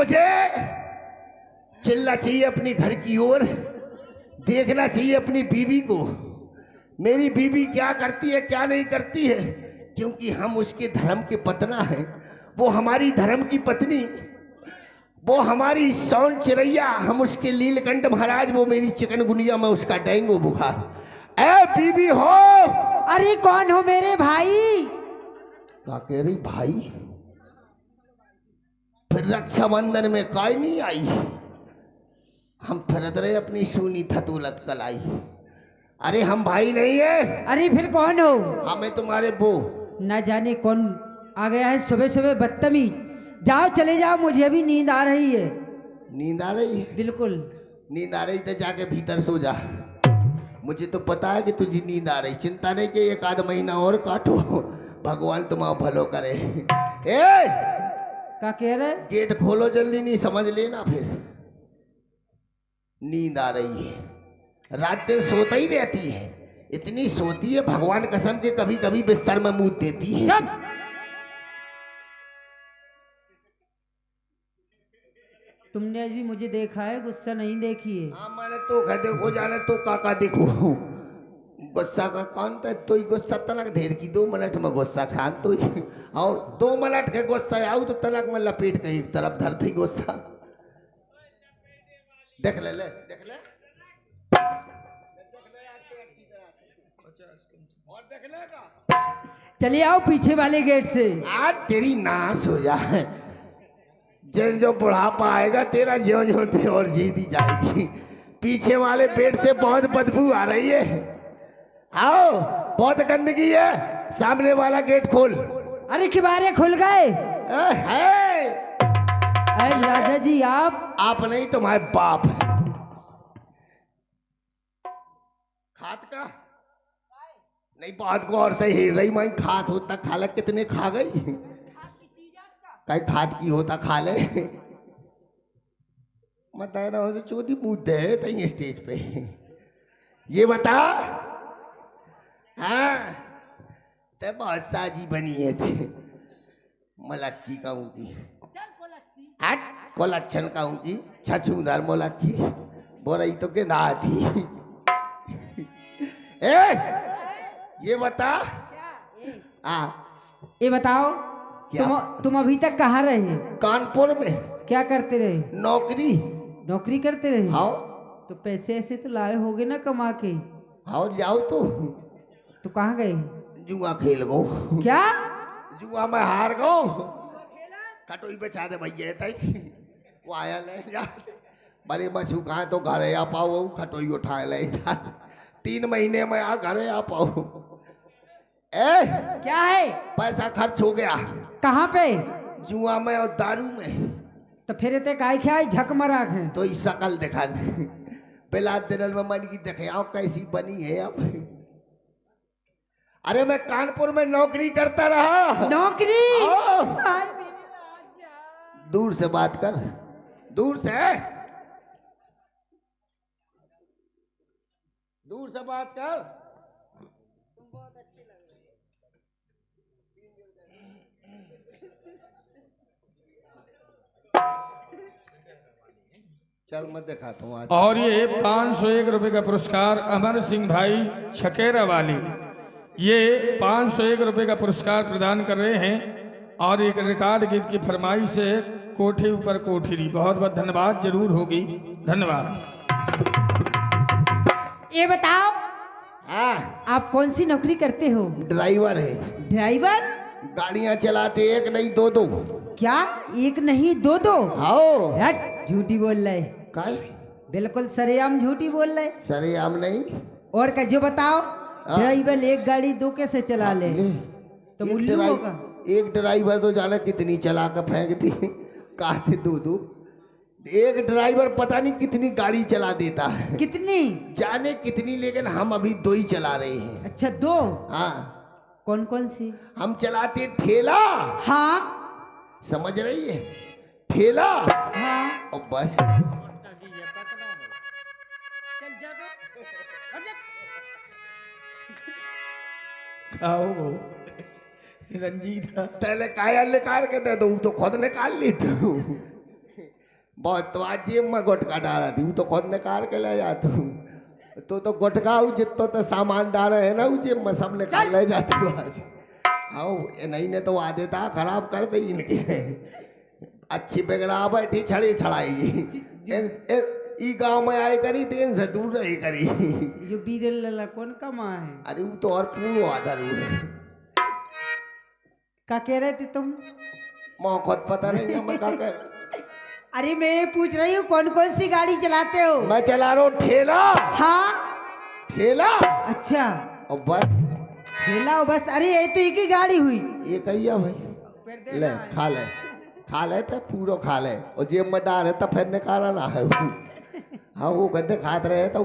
मुझे चिल्ला चाहिए अपनी घर की ओर, देखना चाहिए अपनी बीवी को, मेरी बीवी क्या करती है क्या नहीं करती है, क्योंकि हम उसके धर्म के पतना हैं, वो हमारी धर्म की पत्नी, वो हमारी सौन चिरैया, हम उसके लीलकंठ महाराज, वो मेरी चिकनगुनिया में उसका डेंगू बुखार। ए बीबी हो। अरे कौन हो मेरे भाई? क्या कह रही भाई? फिर रक्षाबंधन में कोई नहीं आई, हम फिरत रहे अपनी सूनी थतूलत कलाई। अरे हम भाई नहीं है। अरे फिर कौन हो? हमें तुम्हारे वो न जाने कौन आ गया है सुबह सुबह, बदतमीज। जाओ चले जाओ, मुझे भी नींद आ रही है। नींद आ रही है? बिल्कुल नींद आ रही तो जाके भीतर सो जा, मुझे तो पता है कि तुझे नींद आ रही। चिंता नहीं कि एक आध महीना और काटो, भगवान तुम्हारा भलो करे। ए क्या कह रहे? गेट खोलो जल्दी, नहीं समझ लेना फिर। नींद आ रही है, रात दिन सोता ही रहती है, इतनी सोती है भगवान कसम के कभी कभी बिस्तर में मूत देती है। तुमने आज भी मुझे देखा है, गुस्सा नहीं देखी है। हाँ मैंने तो कह देखो जाने तो काका देखो, गुस्सा का कौन था? तो ही गुस्सा तलक ढेर की 2 मिनट में गुस्सा खान तो आओ 2 मिनट के गुस्सा आओ तो तलक में लपेट के एक तरफ धरती गुस्सा। देख ले देख ले और देख लेगा। चलिए आओ पीछे वाले गेट से। आज तेरी नाश हो जाए, जिन जो बुढ़ापा आएगा तेरा ज्यो ज्यो ते और जीती जाएगी। पीछे वाले पेट से बहुत बदबू आ रही है, आओ बहुत गंदगी है। सामने वाला गेट खोल। अरे किबारे खुल गए। है अरे राजा जी आप नहीं तुम्हारे बाप है। खात का नहीं, बहुत गौर से हिल रही मैं। खात होता खा ले, कितने खा गई? कहीं खात की होता खा ले। मत चौथी पूछ दे तई स्टेज पे। ये बता, हाँ ते बहुत साजी बनी है थे। मलक्की कहूँगी, हट कोलच्छन कहूँगी, छछूंदर मोलक्की बोरई तो के ना थी। ए ये बता, ये बताओ तुम अभी तक कहाँ रहे? कानपुर में। क्या करते रहे? नौकरी करते रहे। हाँ तो पैसे ऐसे तो लाए होगे ना कमा के? हाँ जाओ तो कहाँ गए? जुआ खेल गो। क्या? जुआ में हार गो। कटोई बचा दे भैया तई, वो आया ले जा बड़े मशू कहा तो घरे आ पाओ, खटोई उठाए ले जा 3 महीने में आ घरे आ पाओ। ए क्या है? पैसा खर्च हो गया। कहाँ पे? जुआ में और दारू में। तो फिर ते काय क्या झक मरा है? तो इस शकल दिखा पहला दिन में मन की देखे आओ कैसी बनी है अब। अरे मैं कानपुर में नौकरी करता रहा। नौकरी? दूर से बात कर, दूर से बात कर। तुम बहुत अच्छे लग रहे हो। चल मैं दिखाता हूँ। और ये 501 रुपए का पुरस्कार अमर सिंह भाई छकेरा वाली, ये 501 रुपए का पुरस्कार प्रदान कर रहे हैं। और एक रिकॉर्ड गीत की फरमाइश है, कोठे ऊपर कोठरी। बहुत बहुत धन्यवाद, जरूर होगी। धन्यवाद। ये बताओ, हाँ आप कौन सी नौकरी करते हो? ड्राइवर है। ड्राइवर? गाड़ियां चलाते, एक नहीं 2-2। क्या एक नहीं 2-2? हाँ झूठी बोल रहे। काय? बिल्कुल सरेआम झूठी बोल रहे। सरेआम नहीं। और क्या जो बताओ, ड्राइवर एक गाड़ी 2 कैसे चला ले? तो उल्लू होगा। एक ड्राइवर तो जाने कितनी चला कर फेंक दी, कहते 2-2। एक ड्राइवर पता नहीं कितनी गाड़ी चला देता है। कितनी? जाने कितनी, लेकिन हम अभी 2 ही चला रहे हैं। अच्छा 2? हाँ। कौन कौन सी? हम चलाते ठेला। हाँ समझ रही है? ठेला। हाँ। और बस। चल जा आओ रंजीत, पहले काया निकाल के दे दो, तो खुद निकाल ली तू। बहुत तो आज जेब में गुटका डाला थी, तो खुद निकाल के ले जाता हूँ। तो गुटका जितना तो सामान डाले है ना, जेब में सब निकाल ले जाते हूँ आज। हाँ नहीं ने तो आदेता खराब कर दी इनके। अच्छी बेगरा बैठी छड़ी छड़ाई ई गांव में आए करी तेन से दूर रही करी। जो बीरल लला कौन का माँ है? अरे वो तो और पूर्ण आधार क्या कह रहे थे तुम? माँ खुद पता नहीं मैं क्या कर। अरे मैं ये पूछ रही हूँ कौन कौन सी गाड़ी चलाते हो? मैं चला रहा हूँ ठेला। हाँ ठेला। अच्छा और बस ठेला और बस। अरे ये तो एक ही गाड़ी हुई। ये कहिया भाई ले खा ले तो पूरा खा ले और जेब में डाले तो फिर निकाला ना है। हाँ वो कहते खाते रहे तो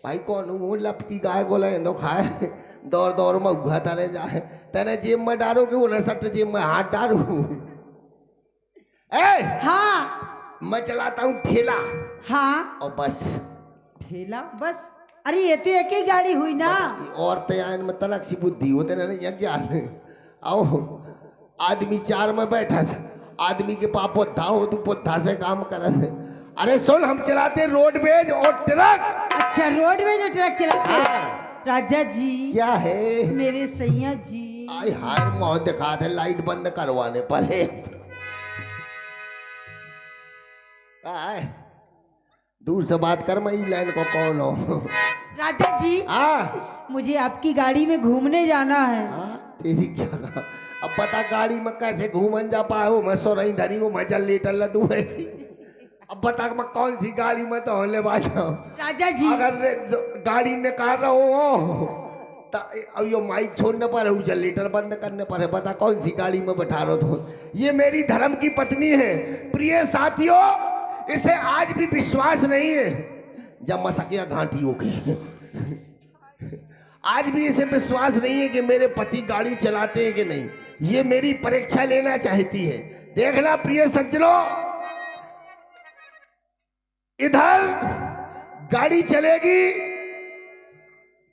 भाई कौन हूँ लपकी गाय बोले तो खाए दौड़ दौड़ में उगाता रह जाए। तेने जेब में डालो कि वो सट जेब में हाथ डालू। ए हाँ मैं चलाता हूँ ठेला। हाँ और बस ठेला बस। अरे ये तो एक ही गाड़ी हुई ना। औरतें आयन में तनक सी बुद्धि होते ना ज्ञान। आओ आदमी चार में बैठा था, आदमी के पाप पोथा हो तू पोथा से काम कर। अरे सुन हम चलाते रोडवेज और ट्रक। अच्छा रोडवेज और ट्रक चलाते हैं। हाँ। राजा जी क्या है मेरे सैया जी? आय हाय मौत दिखा थे लाइट बंद करवाने पड़े। दूर से बात कर मैं लाइन को कौन हो? राजा जी मुझे आपकी गाड़ी में घूमने जाना है। तेरी क्या कहा? अब बता गाड़ी में कैसे घूमन जा पाए हो? मैं सो रही धरी हूँ मैं चल लेटर लदू ऐसी। अब बता मैं कौन सी गाड़ी में तो होने बाजा। राजा जी अगर गाड़ी निकाल रहा हो तो अब यो माइक छोड़ने पर है, जनरेटर बंद करने पर है। बता कौन सी गाड़ी में बैठा रहो तो? ये मेरी धर्म की पत्नी है। प्रिय साथियों इसे आज भी विश्वास नहीं है जब मसकिया घाटी हो गई। आज भी इसे विश्वास नहीं है कि मेरे पति गाड़ी चलाते हैं कि नहीं। ये मेरी परीक्षा लेना चाहती है। देखना प्रिय सज्जनों इधर गाड़ी चलेगी,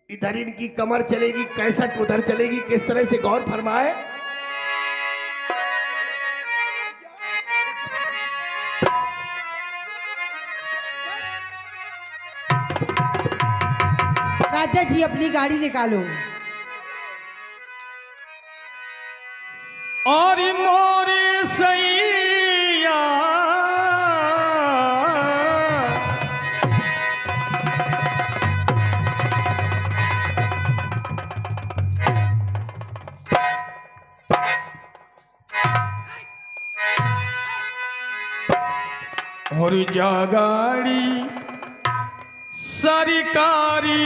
इधर इनकी कमर चलेगी, कैसेट उधर चलेगी। किस तरह से गौर फरमाए। राजा जी अपनी गाड़ी निकालो। और मोरे सैया और जा गाड़ी सरकारी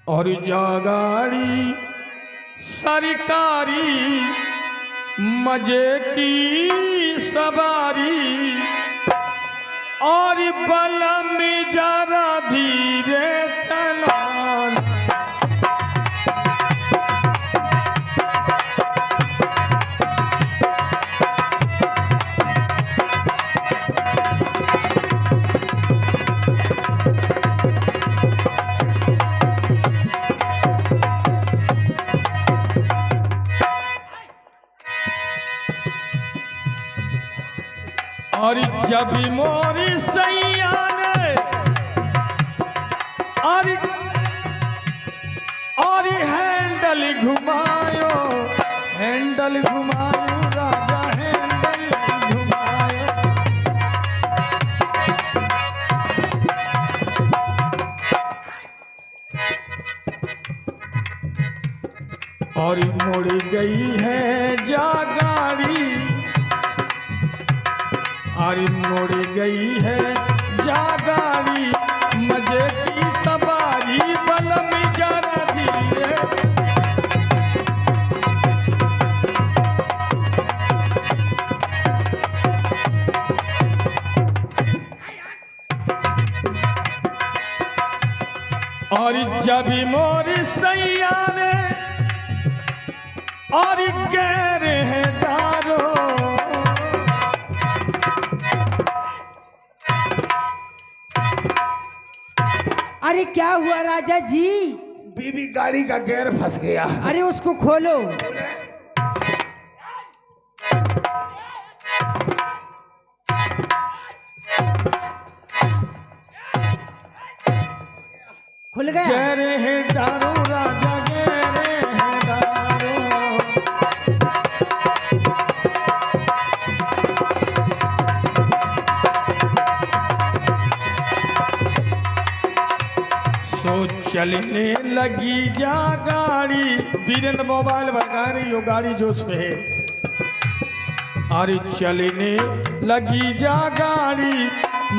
और जा गाड़ी सरकारी मजे की सवारी और बलम जरा धीरे चलाना। और जब मोरी सैया ने और हैंडल घुमायो राजा हैंडल घुमायो। और मुड़ गई है जा गाड़ी और मुड़ गई है जा गाड़ी मजे की सवारी बलम जरा धीरे। और जब मोर सैया ने और गैर है दारो अरे क्या हुआ राजा जी? बीबी गाड़ी का गेयर फंस गया। अरे उसको खोलो। खुल गया। कह रहे हैं दारू राजा कह रहे हैं दारू। सो चलने लगी जा गाड़ी, वीरेंद्र मोबाइल भगा रही हो गाड़ी जो उस पे है। अरे चलने लगी जा गाड़ी,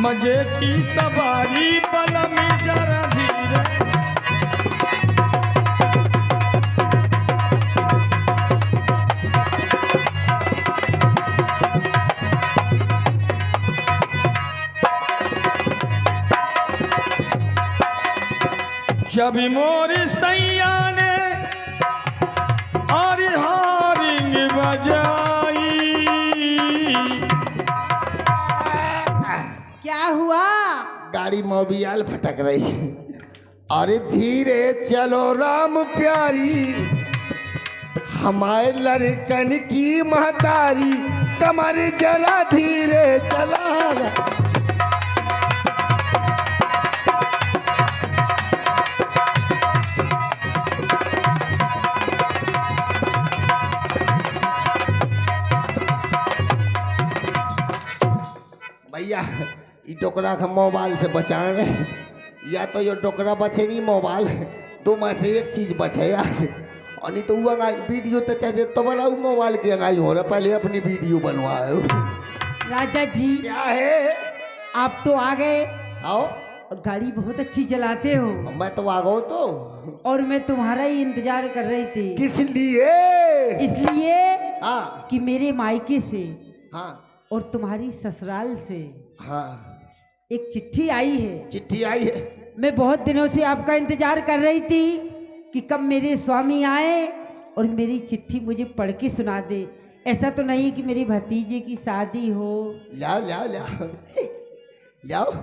मजे की सवारी बल में जरा धीरे। जब मोरी सैया ने और हारिंग बजाई। क्या हुआ? गाड़ी मोबियाल फटक रही। अरे धीरे चलो राम प्यारी, हमारे लड़कन की महतारी, कमर जरा धीरे चला। भैया ये डोकरा का मोबाइल से बचा रहे, या तो ये डोकरा बचे नहीं मोबाइल, दो में से एक चीज बचे यार। और नहीं तो वो अंगाई वीडियो तो चाहिए तो बड़ा मोबाइल की अंगाई हो रहा, पहले अपनी वीडियो बनवाओ। राजा जी क्या है? आप तो आ गए आओ। और गाड़ी बहुत अच्छी चलाते हो। मैं तो आ गया तो। और मैं तुम्हारा ही इंतजार कर रही थी। किस लिए? इसलिए हाँ कि मेरे मायके से हाँ और तुम्हारी ससुराल से हाँ एक चिट्ठी आई है। चिट्ठी आई है। मैं बहुत दिनों से आपका इंतजार कर रही थी कि कब मेरे स्वामी आए और मेरी चिट्ठी मुझे पढ़ के सुना दे। ऐसा तो नहीं कि मेरी भतीजे की शादी हो। लाओ लाओ लाओ लाओ।